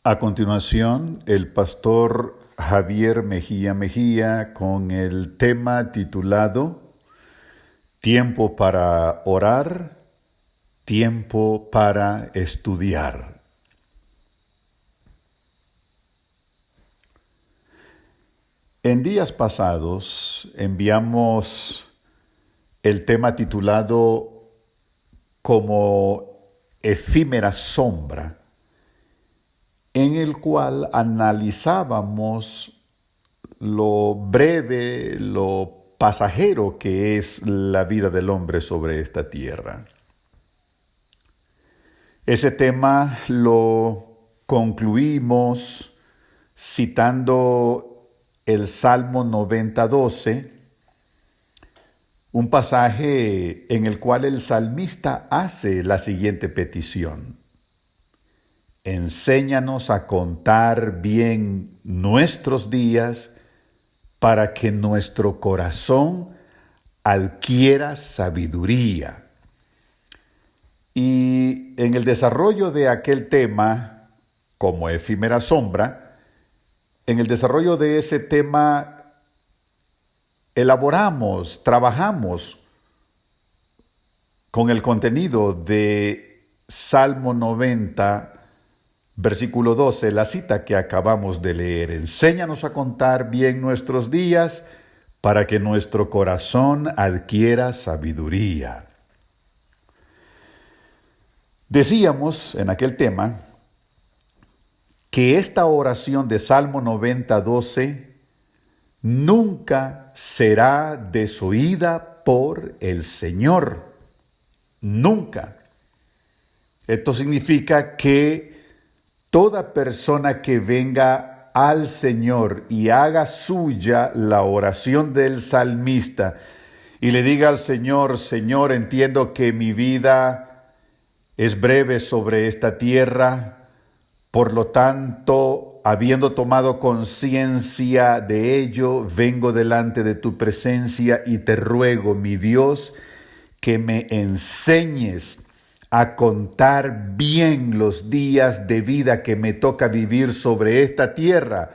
A continuación, el pastor Javier Mejía Mejía con el tema titulado Tiempo para orar, tiempo para estudiar. En días pasados enviamos el tema titulado como efímera sombra, en el cual analizábamos lo breve, lo pasajero que es la vida del hombre sobre esta tierra. Ese tema lo concluimos citando el Salmo 90:12, un pasaje en el cual el salmista hace la siguiente petición: enséñanos a contar bien nuestros días para que nuestro corazón adquiera sabiduría. Y en el desarrollo de aquel tema, como efímera sombra, en el desarrollo de ese tema elaboramos, trabajamos con el contenido de Salmo 90, versículo 12, la cita que acabamos de leer: enséñanos a contar bien nuestros días para que nuestro corazón adquiera sabiduría. Decíamos en aquel tema que esta oración de Salmo 90:12 nunca será desoída por el Señor. Nunca. Esto significa que toda persona que venga al Señor y haga suya la oración del salmista y le diga al Señor: Señor, entiendo que mi vida es breve sobre esta tierra, por lo tanto, habiendo tomado conciencia de ello, vengo delante de tu presencia y te ruego, mi Dios, que me enseñes a contar bien los días de vida que me toca vivir sobre esta tierra,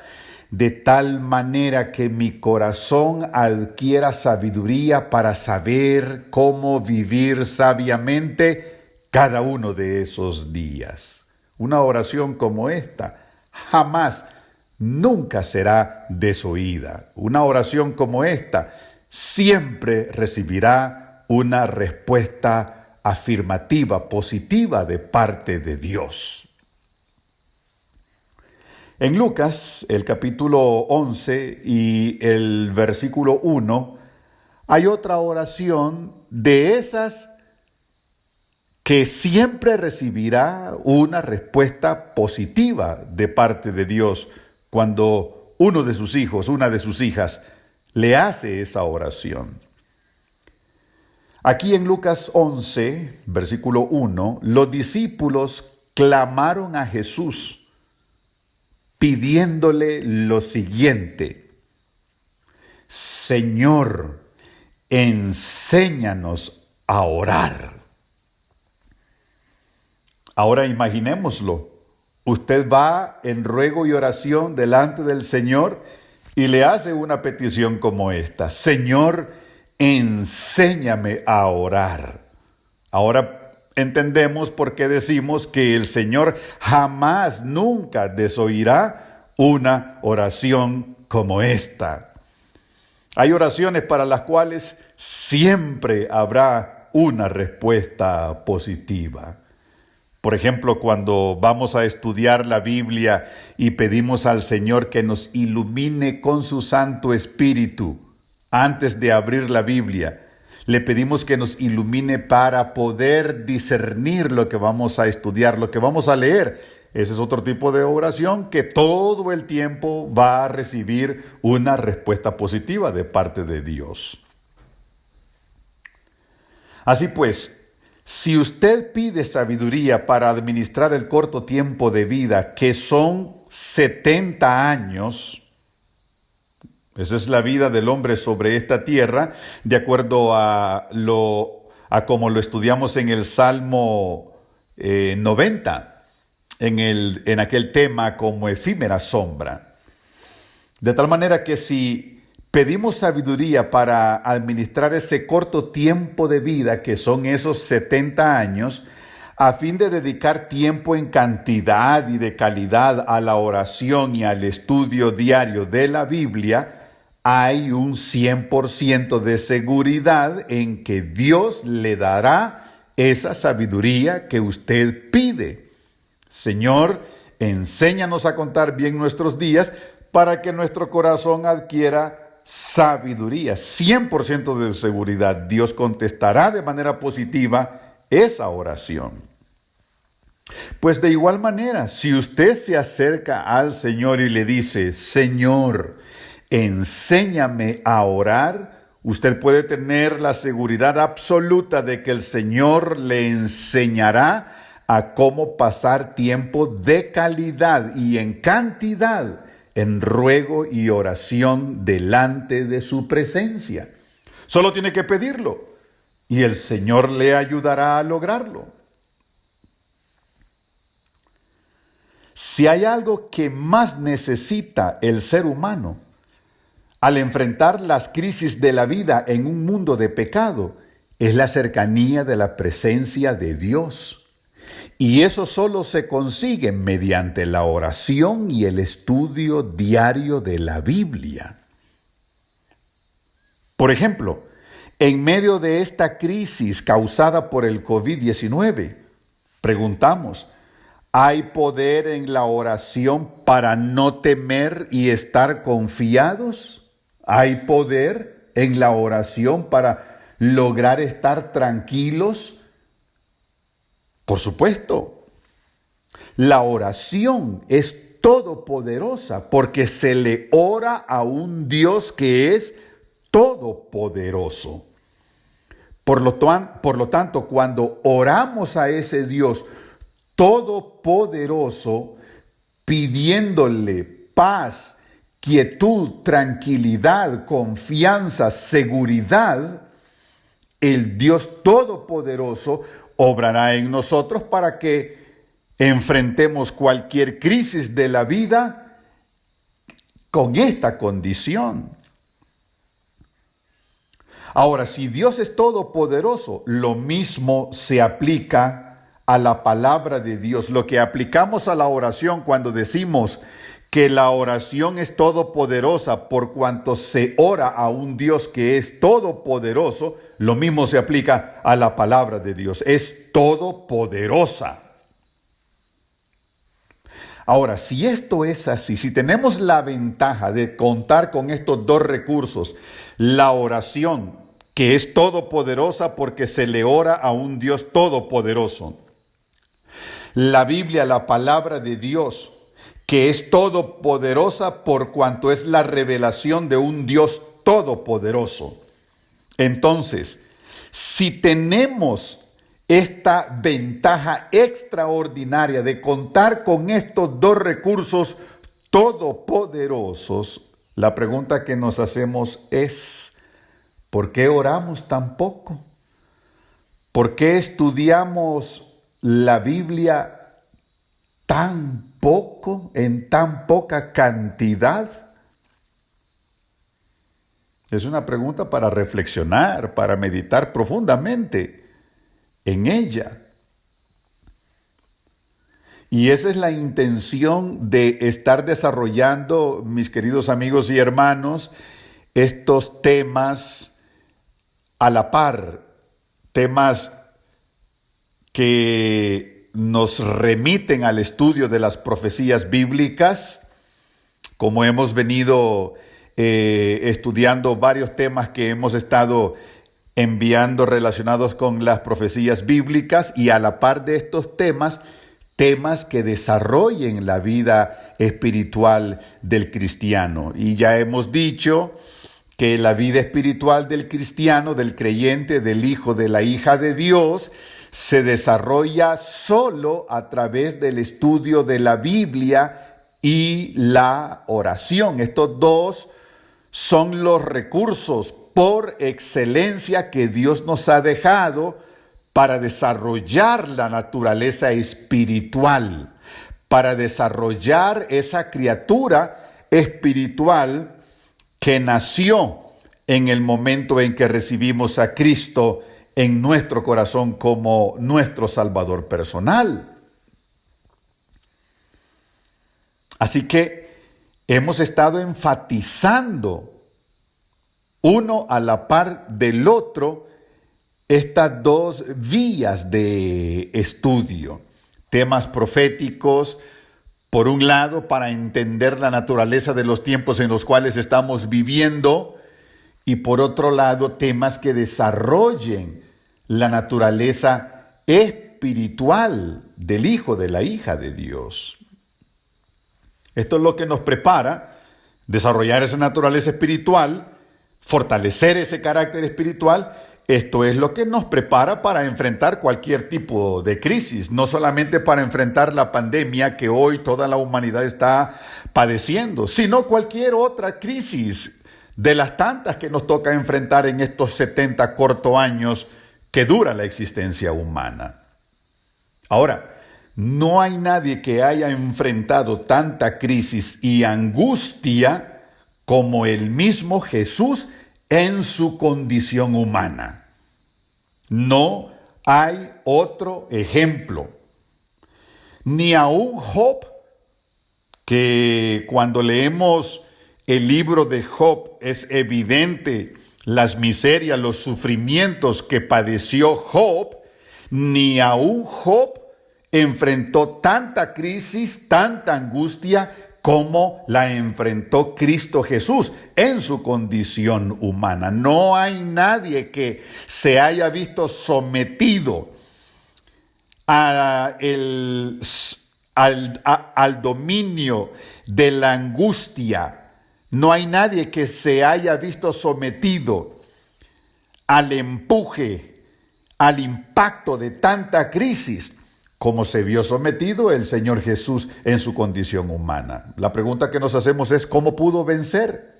de tal manera que mi corazón adquiera sabiduría para saber cómo vivir sabiamente cada uno de esos días. Una oración como esta jamás, nunca será desoída. Una oración como esta siempre recibirá una respuesta afirmativa, positiva de parte de Dios. En Lucas, el capítulo 11 y el versículo 1, hay otra oración de esas que siempre recibirá una respuesta positiva de parte de Dios cuando uno de sus hijos, una de sus hijas, le hace esa oración. Aquí en Lucas 11, versículo 1, los discípulos clamaron a Jesús pidiéndole lo siguiente: Señor, enséñanos a orar. Ahora imaginémoslo. Usted va en ruego y oración delante del Señor y le hace una petición como esta: Señor, enséñame a orar. Ahora entendemos por qué decimos que el Señor jamás, nunca desoirá una oración como esta. Hay oraciones para las cuales siempre habrá una respuesta positiva. Por ejemplo, cuando vamos a estudiar la Biblia y pedimos al Señor que nos ilumine con su Santo Espíritu antes de abrir la Biblia, le pedimos que nos ilumine para poder discernir lo que vamos a estudiar, lo que vamos a leer. Ese es otro tipo de oración que todo el tiempo va a recibir una respuesta positiva de parte de Dios. Así pues, si usted pide sabiduría para administrar el corto tiempo de vida, que son 70 años, esa es la vida del hombre sobre esta tierra, de acuerdo a como lo estudiamos en el Salmo 90. en aquel tema como efímera sombra. De tal manera que si pedimos sabiduría para administrar ese corto tiempo de vida que son esos 70 años, a fin de dedicar tiempo en cantidad y de calidad a la oración y al estudio diario de la Biblia, hay un 100% de seguridad en que Dios le dará esa sabiduría que usted pide. Señor, enséñanos a contar bien nuestros días para que nuestro corazón adquiera sabiduría. 100% de seguridad. Dios contestará de manera positiva esa oración. Pues de igual manera, si usted se acerca al Señor y le dice, Señor, enséñame a orar, usted puede tener la seguridad absoluta de que el Señor le enseñará a cómo pasar tiempo de calidad y en cantidad en ruego y oración delante de su presencia. Solo tiene que pedirlo y el Señor le ayudará a lograrlo. Si hay algo que más necesita el ser humano al enfrentar las crisis de la vida en un mundo de pecado, es la cercanía de la presencia de Dios. Y eso solo se consigue mediante la oración y el estudio diario de la Biblia. Por ejemplo, en medio de esta crisis causada por el COVID-19, preguntamos, ¿hay poder en la oración para no temer y estar confiados? ¿Hay poder en la oración para lograr estar tranquilos? Por supuesto. La oración es todopoderosa porque se le ora a un Dios que es todopoderoso. Por lo tanto, cuando oramos a ese Dios todopoderoso, pidiéndole paz, quietud, tranquilidad, confianza, seguridad, el Dios todopoderoso obrará en nosotros para que enfrentemos cualquier crisis de la vida con esta condición. Ahora, si Dios es todopoderoso, lo mismo se aplica a la palabra de Dios. Lo que aplicamos a la oración cuando decimos que la oración es todopoderosa por cuanto se ora a un Dios que es todopoderoso, lo mismo se aplica a la palabra de Dios. Es todopoderosa. Ahora, si esto es así, si tenemos la ventaja de contar con estos dos recursos, la oración, que es todopoderosa porque se le ora a un Dios todopoderoso, la Biblia, la palabra de Dios, que es todopoderosa por cuanto es la revelación de un Dios todopoderoso. Entonces, si tenemos esta ventaja extraordinaria de contar con estos dos recursos todopoderosos, la pregunta que nos hacemos es, ¿por qué oramos tan poco? ¿Por qué estudiamos la Biblia tan poco, en tan poca cantidad? Es una pregunta para reflexionar, para meditar profundamente en ella. Y esa es la intención de estar desarrollando, mis queridos amigos y hermanos, estos temas a la par, temas que nos remiten al estudio de las profecías bíblicas, como hemos venido estudiando varios temas que hemos estado enviando relacionados con las profecías bíblicas, y a la par de estos temas que desarrollen la vida espiritual del cristiano. Y ya hemos dicho que la vida espiritual del cristiano, del creyente, del hijo, de la hija de Dios, se desarrolla solo a través del estudio de la Biblia y la oración. Estos dos son los recursos por excelencia que Dios nos ha dejado para desarrollar la naturaleza espiritual, para desarrollar esa criatura espiritual que nació en el momento en que recibimos a Cristo en nuestro corazón como nuestro Salvador personal. Así que hemos estado enfatizando uno a la par del otro estas dos vías de estudio. Temas proféticos, por un lado, para entender la naturaleza de los tiempos en los cuales estamos viviendo, y por otro lado, temas que desarrollen la naturaleza espiritual del hijo, de la hija de Dios. Esto es lo que nos prepara, desarrollar esa naturaleza espiritual, fortalecer ese carácter espiritual. Esto es lo que nos prepara para enfrentar cualquier tipo de crisis, no solamente para enfrentar la pandemia que hoy toda la humanidad está padeciendo, sino cualquier otra crisis de las tantas que nos toca enfrentar en estos 70 cortos años que dura la existencia humana. Ahora, no hay nadie que haya enfrentado tanta crisis y angustia como el mismo Jesús en su condición humana. No hay otro ejemplo. Ni aun Job, que cuando leemos el libro de Job es evidente las miserias, los sufrimientos que padeció Job, ni aun Job enfrentó tanta crisis, tanta angustia como la enfrentó Cristo Jesús en su condición humana. No hay nadie que se haya visto sometido al dominio de la angustia. No hay nadie que se haya visto sometido al empuje, al impacto de tanta crisis como se vio sometido el Señor Jesús en su condición humana. La pregunta que nos hacemos es, ¿cómo pudo vencer?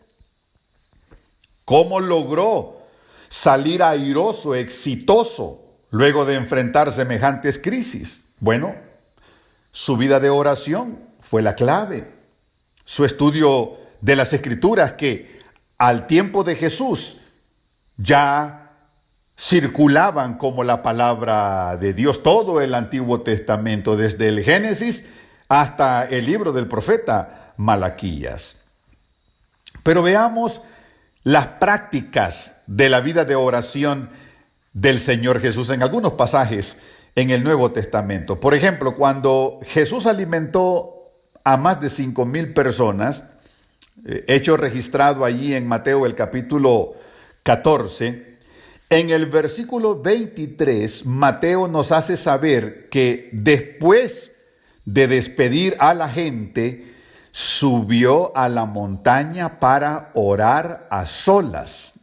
¿Cómo logró salir airoso, exitoso, luego de enfrentar semejantes crisis? Bueno, su vida de oración fue la clave. Su estudio de las Escrituras, que al tiempo de Jesús ya circulaban como la palabra de Dios, todo el Antiguo Testamento, desde el Génesis hasta el libro del profeta Malaquías. Pero veamos las prácticas de la vida de oración del Señor Jesús en algunos pasajes en el Nuevo Testamento. Por ejemplo, cuando Jesús alimentó a más de 5,000 personas, hecho registrado allí en Mateo el capítulo 14, en el versículo 23, Mateo nos hace saber que después de despedir a la gente, subió a la montaña para orar a solas.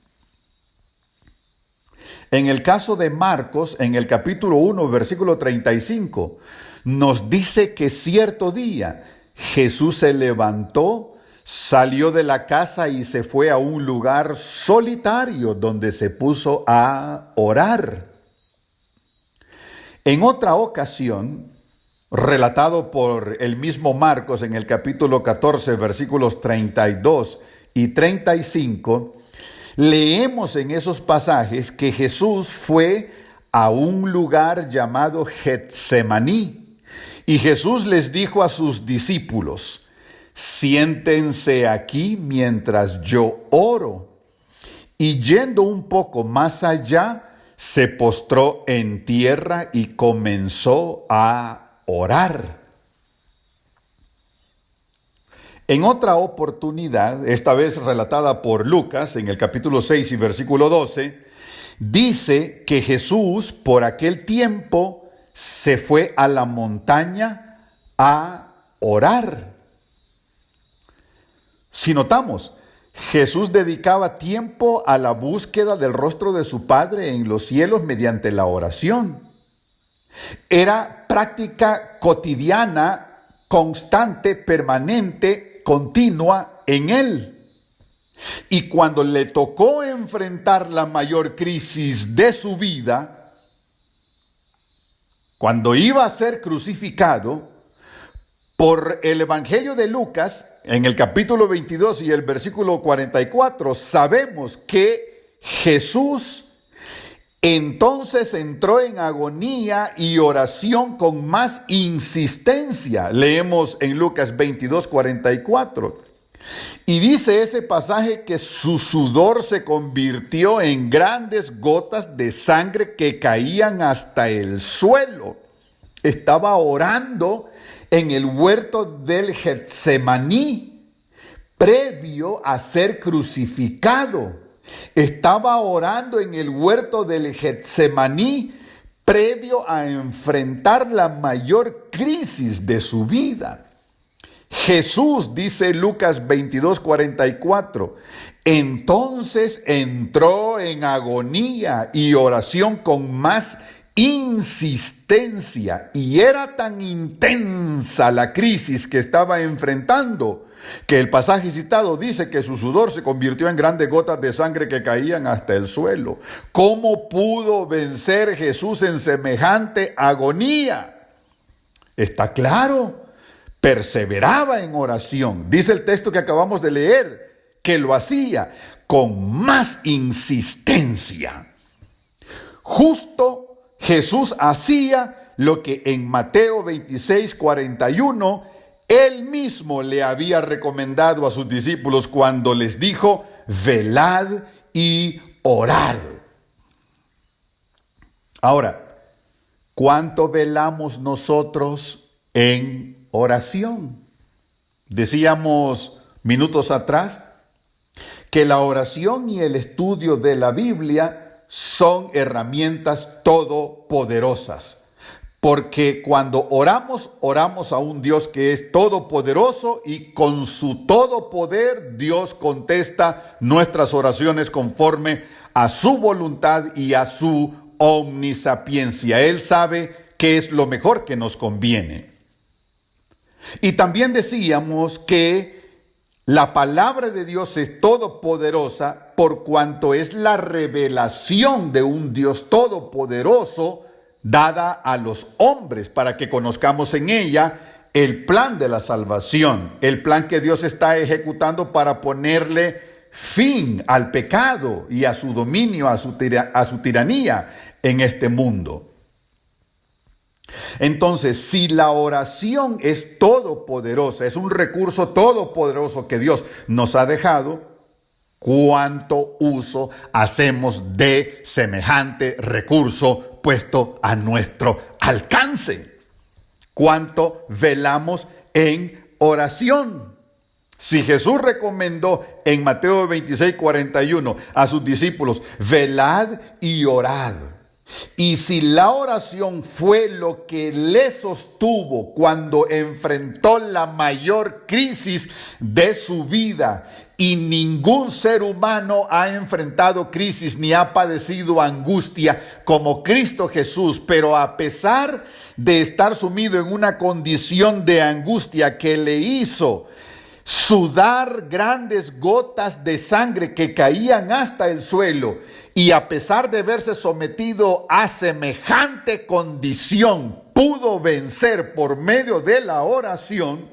En el caso de Marcos, en el capítulo 1, versículo 35, nos dice que cierto día Jesús se levantó, salió de la casa y se fue a un lugar solitario donde se puso a orar. En otra ocasión, relatado por el mismo Marcos en el capítulo 14, versículos 32 y 35, leemos en esos pasajes que Jesús fue a un lugar llamado Getsemaní y Jesús les dijo a sus discípulos: siéntense aquí mientras yo oro. Y yendo un poco más allá, se postró en tierra y comenzó a orar. En otra oportunidad, esta vez relatada por Lucas, en el capítulo 6 y versículo 12, dice que Jesús por aquel tiempo se fue a la montaña a orar. Si notamos, Jesús dedicaba tiempo a la búsqueda del rostro de su Padre en los cielos mediante la oración. Era práctica cotidiana, constante, permanente, continua en él. Y cuando le tocó enfrentar la mayor crisis de su vida, cuando iba a ser crucificado, Por el Evangelio de Lucas, en el capítulo 22 y el versículo 44, sabemos que Jesús entonces entró en agonía y oración con más insistencia. Leemos en Lucas 22, 44. Y dice ese pasaje que su sudor se convirtió en grandes gotas de sangre que caían hasta el suelo. Estaba orando en el huerto del Getsemaní, previo a ser crucificado. Estaba orando en el huerto del Getsemaní, previo a enfrentar la mayor crisis de su vida. Jesús, dice Lucas 22, 44, entonces entró en agonía y oración con más insistencia, y era tan intensa la crisis que estaba enfrentando que el pasaje citado dice que su sudor se convirtió en grandes gotas de sangre que caían hasta el suelo. ¿Cómo pudo vencer Jesús en semejante agonía? Está claro, perseveraba en oración. Dice el texto que acabamos de leer que lo hacía con más insistencia. Justo Jesús hacía lo que en Mateo 26, 41 él mismo le había recomendado a sus discípulos cuando les dijo: velad y orad. Ahora, ¿cuánto velamos nosotros en oración? Decíamos minutos atrás que la oración y el estudio de la Biblia son herramientas todopoderosas. Porque cuando oramos, oramos a un Dios que es todopoderoso, y con su todo poder Dios contesta nuestras oraciones conforme a su voluntad y a su omnisapiencia. Él sabe qué es lo mejor que nos conviene. Y también decíamos que la palabra de Dios es todopoderosa por cuanto es la revelación de un Dios todopoderoso dada a los hombres para que conozcamos en ella el plan de la salvación, el plan que Dios está ejecutando para ponerle fin al pecado y a su dominio, a su tiranía en este mundo. Entonces, si la oración es todopoderosa, es un recurso todopoderoso que Dios nos ha dejado, ¿cuánto uso hacemos de semejante recurso puesto a nuestro alcance? ¿Cuánto velamos en oración? Si Jesús recomendó en Mateo 26, 41 a sus discípulos: velad y orad. Y si la oración fue lo que le sostuvo cuando enfrentó la mayor crisis de su vida, y ningún ser humano ha enfrentado crisis ni ha padecido angustia como Cristo Jesús, pero a pesar de estar sumido en una condición de angustia que le hizo sudar grandes gotas de sangre que caían hasta el suelo, y a pesar de verse sometido a semejante condición, pudo vencer por medio de la oración.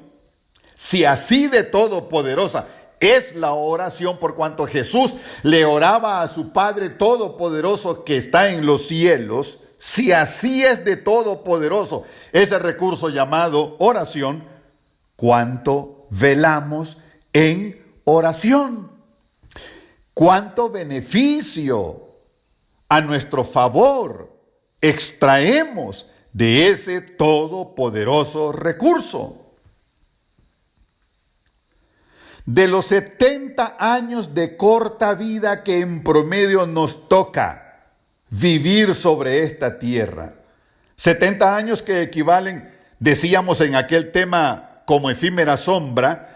Si así de todopoderosa es la oración, por cuanto Jesús le oraba a su Padre Todopoderoso que está en los cielos, si así es de todopoderoso ese recurso llamado oración, ¿cuánto velamos en oración? ¿Cuánto beneficio a nuestro favor extraemos de ese todopoderoso recurso? De los 70 años de corta vida que en promedio nos toca vivir sobre esta tierra, 70 años que equivalen, decíamos en aquel tema, como efímera sombra.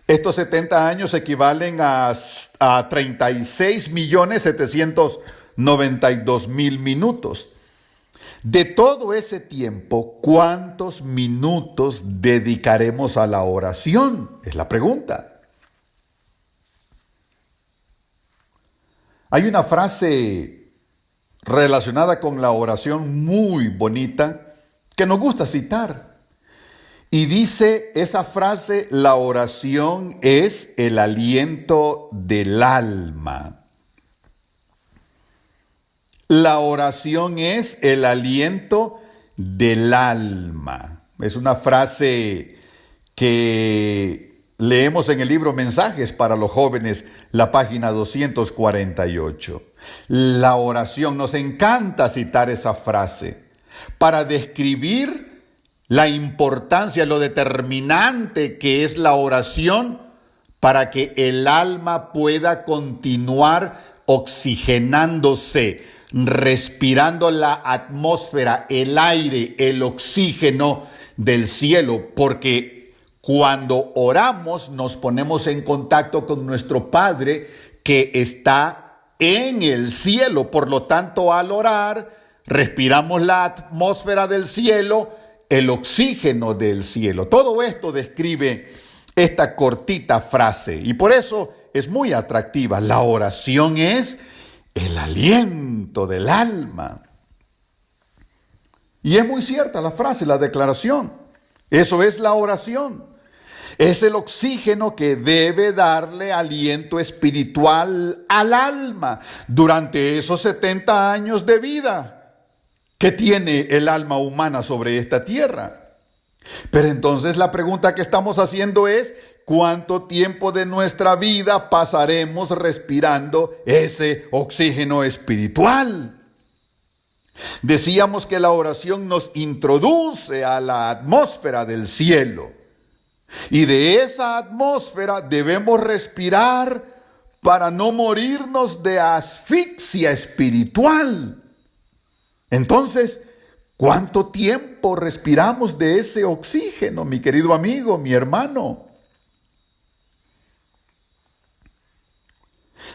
Estos 70 años equivalen a 36.792.000 minutos. De todo ese tiempo, ¿cuántos minutos dedicaremos a la oración? Es la pregunta. Hay una frase relacionada con la oración muy bonita que nos gusta citar. Y dice esa frase, la oración es el aliento del alma. La oración es el aliento del alma. Es una frase que leemos en el libro Mensajes para los Jóvenes, la página 248. La oración, nos encanta citar esa frase para describir la importancia, lo determinante que es la oración para que el alma pueda continuar oxigenándose, respirando la atmósfera, el aire, el oxígeno del cielo, porque cuando oramos nos ponemos en contacto con nuestro Padre que está en el cielo. Por lo tanto, al orar, respiramos la atmósfera del cielo, el oxígeno del cielo. Todo esto describe esta cortita frase y por eso es muy atractiva. La oración es el aliento del alma. Y es muy cierta la frase, la declaración. Eso es la oración. Es el oxígeno que debe darle aliento espiritual al alma durante esos 70 años de vida que tiene el alma humana sobre esta tierra. Pero entonces la pregunta que estamos haciendo es, ¿cuánto tiempo de nuestra vida pasaremos respirando ese oxígeno espiritual? Decíamos que la oración nos introduce a la atmósfera del cielo. Y de esa atmósfera debemos respirar para no morirnos de asfixia espiritual. Entonces, ¿cuánto tiempo respiramos de ese oxígeno, mi querido amigo, mi hermano?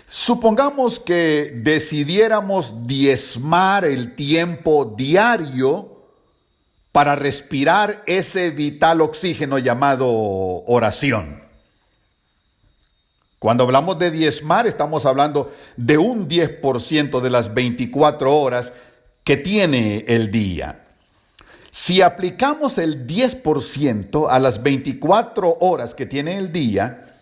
Supongamos que decidiéramos diezmar el tiempo diario para respirar ese vital oxígeno llamado oración. Cuando hablamos de diezmar, estamos hablando de un 10% de las 24 horas que tiene el día. Si aplicamos el 10% a las 24 horas que tiene el día,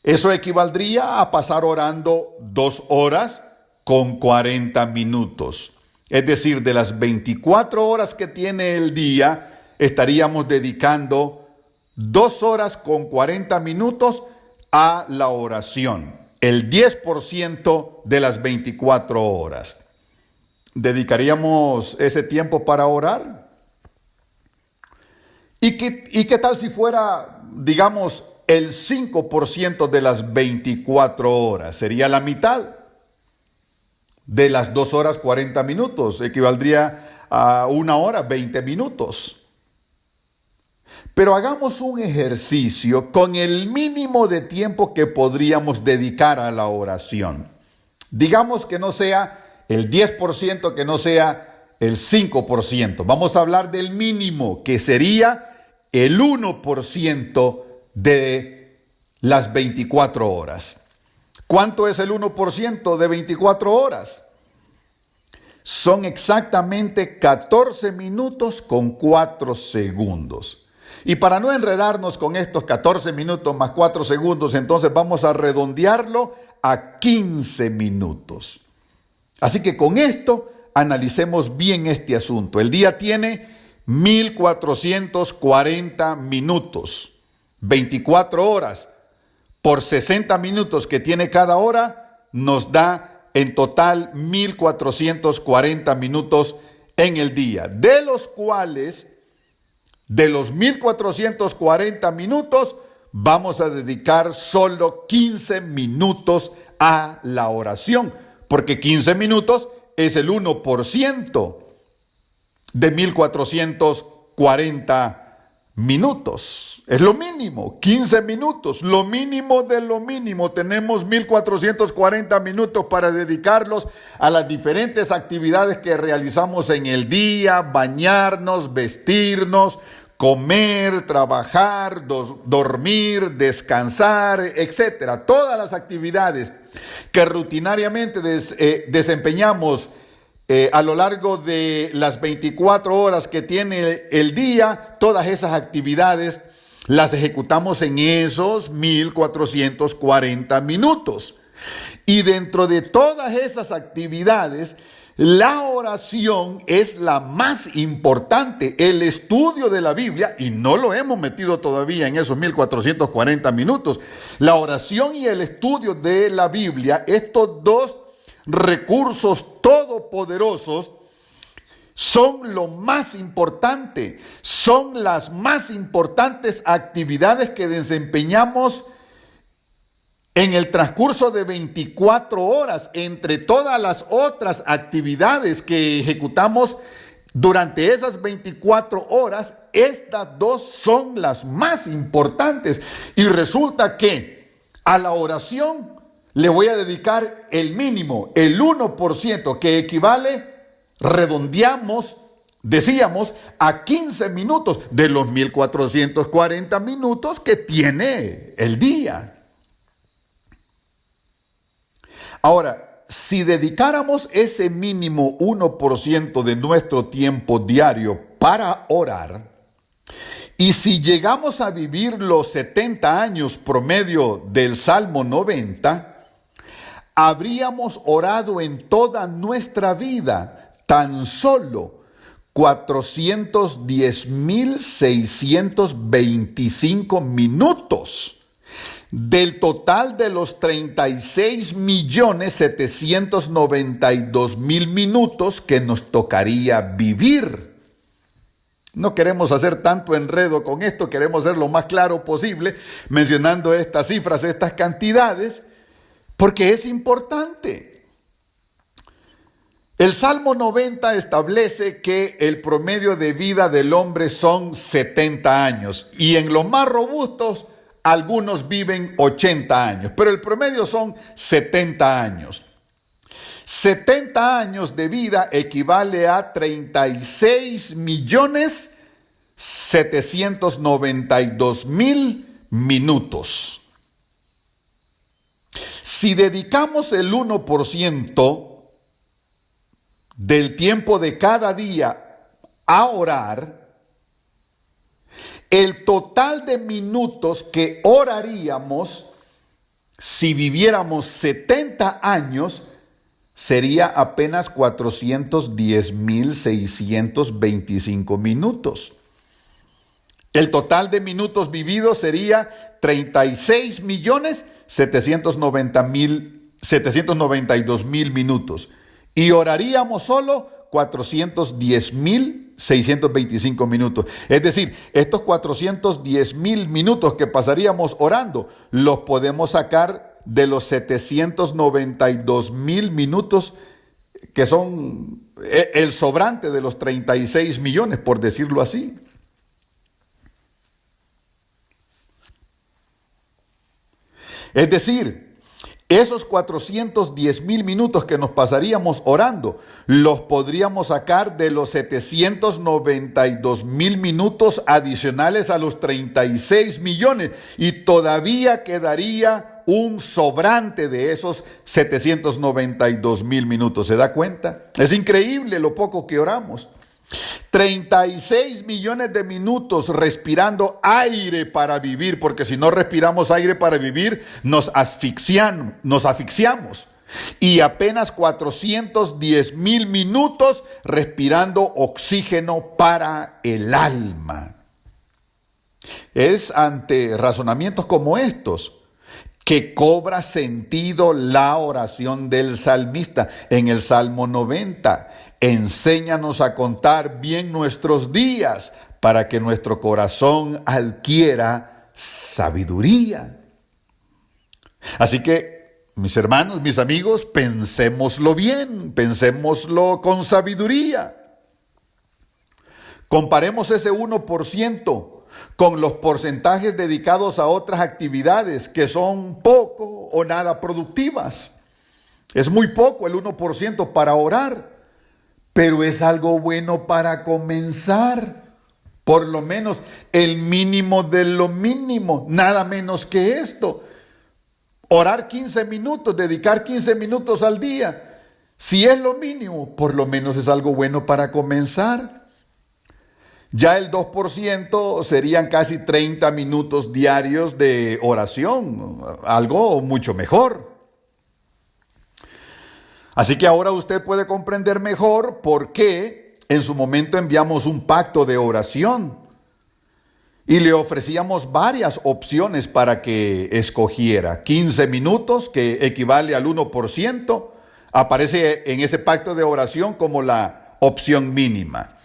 eso equivaldría a pasar orando 2 horas con 40 minutos. Es decir, de las 24 horas que tiene el día, estaríamos dedicando 2 horas con 40 minutos a la oración. El 10% de las 24 horas. ¿Dedicaríamos ese tiempo para orar? ¿Y qué tal si fuera, digamos, el 5% de las 24 horas? Sería la mitad de las 2 horas 40 minutos. Equivaldría a 1 hora 20 minutos. Pero hagamos un ejercicio con el mínimo de tiempo que podríamos dedicar a la oración. Digamos que no sea el 10%, que no sea el 5%. Vamos a hablar del mínimo, que sería el 1% de las 24 horas. ¿Cuánto es el 1% de 24 horas? Son exactamente 14 minutos con 4 segundos. Y para no enredarnos con estos 14 minutos más 4 segundos, entonces vamos a redondearlo a 15 minutos. Así que con esto analicemos bien este asunto. El día tiene 1440 minutos, 24 horas. Por 60 minutos que tiene cada hora, nos da en total 1440 minutos en el día, de los cuales, de los 1440 minutos, vamos a dedicar solo 15 minutos a la oración, porque 15 minutos es el 1% de 1440 minutos. Es lo mínimo, 15 minutos, lo mínimo de lo mínimo. Tenemos 1440 minutos para dedicarlos a las diferentes actividades que realizamos en el día: bañarnos, vestirnos, comer, trabajar, dormir, descansar, etcétera. Todas las actividades que rutinariamente desempeñamos a lo largo de las 24 horas que tiene el día, todas esas actividades las ejecutamos en esos 1440 minutos. Y dentro de todas esas actividades, la oración es la más importante, el estudio de la Biblia, y no lo hemos metido todavía en esos 1440 minutos. La oración y el estudio de la Biblia, estos dos recursos todopoderosos, son lo más importante, son las más importantes actividades que desempeñamos en el transcurso de 24 horas, entre todas las otras actividades que ejecutamos durante esas 24 horas, estas dos son las más importantes. Y resulta que a la oración le voy a dedicar el mínimo, el 1%, que equivale, redondeamos, decíamos, a 15 minutos de los 1440 minutos que tiene el día. Ahora, si dedicáramos ese mínimo 1% de nuestro tiempo diario para orar, y si llegamos a vivir los 70 años promedio del Salmo 90, habríamos orado en toda nuestra vida tan solo 410,625 minutos. Del total de los 36,792,000 minutos que nos tocaría vivir. No queremos hacer tanto enredo con esto, queremos ser lo más claro posible, mencionando estas cifras, estas cantidades, porque es importante. El Salmo 90 establece que el promedio de vida del hombre son 70 años, y en los más robustos, algunos viven 80 años, pero el promedio son 70 años. 70 años de vida equivale a 36,792,000 minutos. Si dedicamos el 1% del tiempo de cada día a orar, el total de minutos que oraríamos si viviéramos 70 años sería apenas 410,625 minutos. El total de minutos vividos sería 36,792,000 minutos. Y oraríamos solo 410,625 minutos. Es decir, estos 410,000 minutos que pasaríamos orando, los podemos sacar de los 792,000 minutos que son el sobrante de los 36 millones, por decirlo así. Es decir, esos 410,000 minutos que nos pasaríamos orando, los podríamos sacar de los 792,000 minutos adicionales a los 36 millones y todavía quedaría un sobrante de esos 792,000 minutos. ¿Se da cuenta? Es increíble lo poco que oramos. 36 millones de minutos respirando aire para vivir, porque si no respiramos aire para vivir, nos asfixiamos. Y apenas 410,000 minutos respirando oxígeno para el alma. Es ante razonamientos como estos que cobra sentido la oración del salmista en el Salmo 90. Enséñanos a contar bien nuestros días para que nuestro corazón adquiera sabiduría. Así que, mis hermanos, mis amigos, pensémoslo bien, pensémoslo con sabiduría. Comparemos ese 1% con los porcentajes dedicados a otras actividades que son poco o nada productivas. Es muy poco el 1% para orar, pero es algo bueno para comenzar. Por lo menos el mínimo de lo mínimo, nada menos que esto. Orar 15 minutos, dedicar 15 minutos al día. Si es lo mínimo, por lo menos es algo bueno para comenzar. Ya el 2% serían casi 30 minutos diarios de oración, algo mucho mejor. Así que ahora usted puede comprender mejor por qué en su momento enviamos un pacto de oración y le ofrecíamos varias opciones para que escogiera. 15 minutos, que equivale al 1%, aparece en ese pacto de oración como la opción mínima.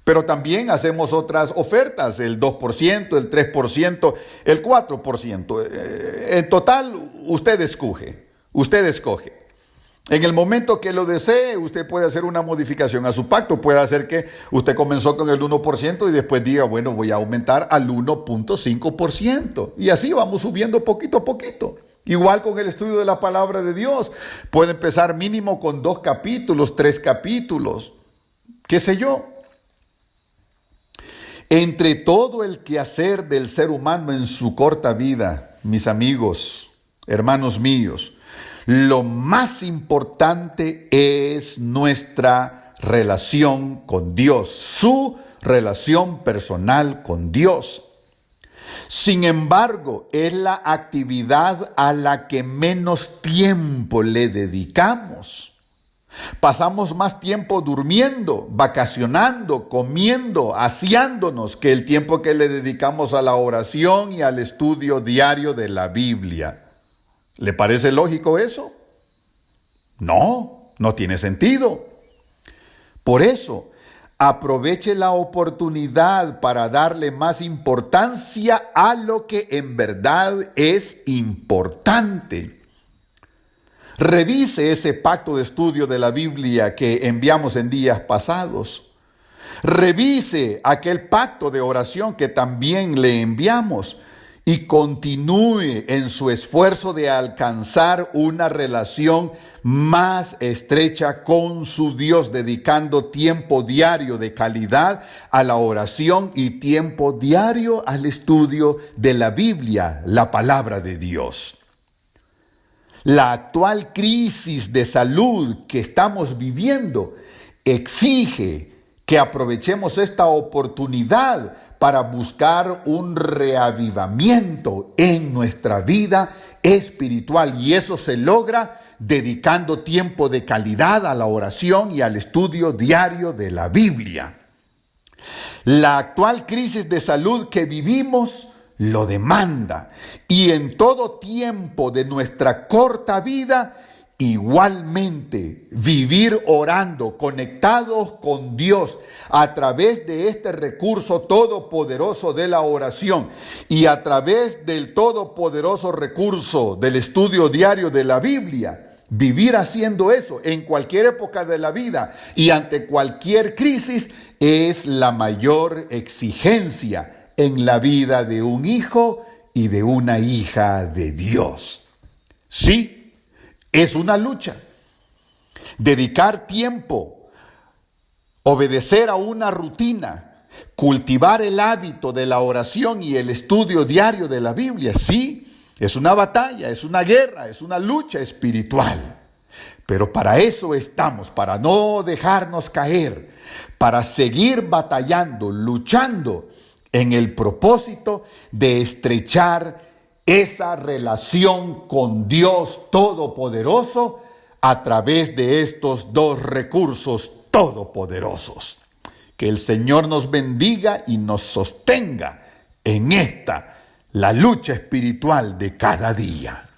Pero también hacemos otras ofertas, el 2%, el 3%, el 4%. En total, usted escoge. En el momento que lo desee, usted puede hacer una modificación a su pacto. Puede hacer que usted comenzó con el 1% y después diga, bueno, voy a aumentar al 1.5%. Y así vamos subiendo poquito a poquito. Igual con el estudio de la palabra de Dios. Puede empezar mínimo con 2 capítulos, 3 capítulos, qué sé yo. Entre todo el quehacer del ser humano en su corta vida, mis amigos, hermanos míos, lo más importante es nuestra relación con Dios, su relación personal con Dios. Sin embargo, es la actividad a la que menos tiempo le dedicamos. Pasamos más tiempo durmiendo, vacacionando, comiendo, aseándonos que el tiempo que le dedicamos a la oración y al estudio diario de la Biblia. ¿Le parece lógico eso? No, no tiene sentido. Por eso, aproveche la oportunidad para darle más importancia a lo que en verdad es importante. Revise ese pacto de estudio de la Biblia que enviamos en días pasados. Revise aquel pacto de oración que también le enviamos y continúe en su esfuerzo de alcanzar una relación más estrecha con su Dios, dedicando tiempo diario de calidad a la oración y tiempo diario al estudio de la Biblia, la palabra de Dios. La actual crisis de salud que estamos viviendo exige que aprovechemos esta oportunidad para buscar un reavivamiento en nuestra vida espiritual. Y eso se logra dedicando tiempo de calidad a la oración y al estudio diario de la Biblia. La actual crisis de salud que vivimos lo demanda, y en todo tiempo de nuestra corta vida, igualmente vivir orando, conectados con Dios a través de este recurso todopoderoso de la oración y a través del todopoderoso recurso del estudio diario de la Biblia. Vivir haciendo eso en cualquier época de la vida y ante cualquier crisis es la mayor exigencia en la vida de un hijo y de una hija de Dios. Sí, es una lucha. Dedicar tiempo, obedecer a una rutina, cultivar el hábito de la oración y el estudio diario de la Biblia, sí, es una batalla, es una guerra, es una lucha espiritual. Pero para eso estamos, para no dejarnos caer, para seguir batallando, luchando en el propósito de estrechar esa relación con Dios Todopoderoso a través de estos dos recursos todopoderosos. Que el Señor nos bendiga y nos sostenga en esta, la lucha espiritual de cada día.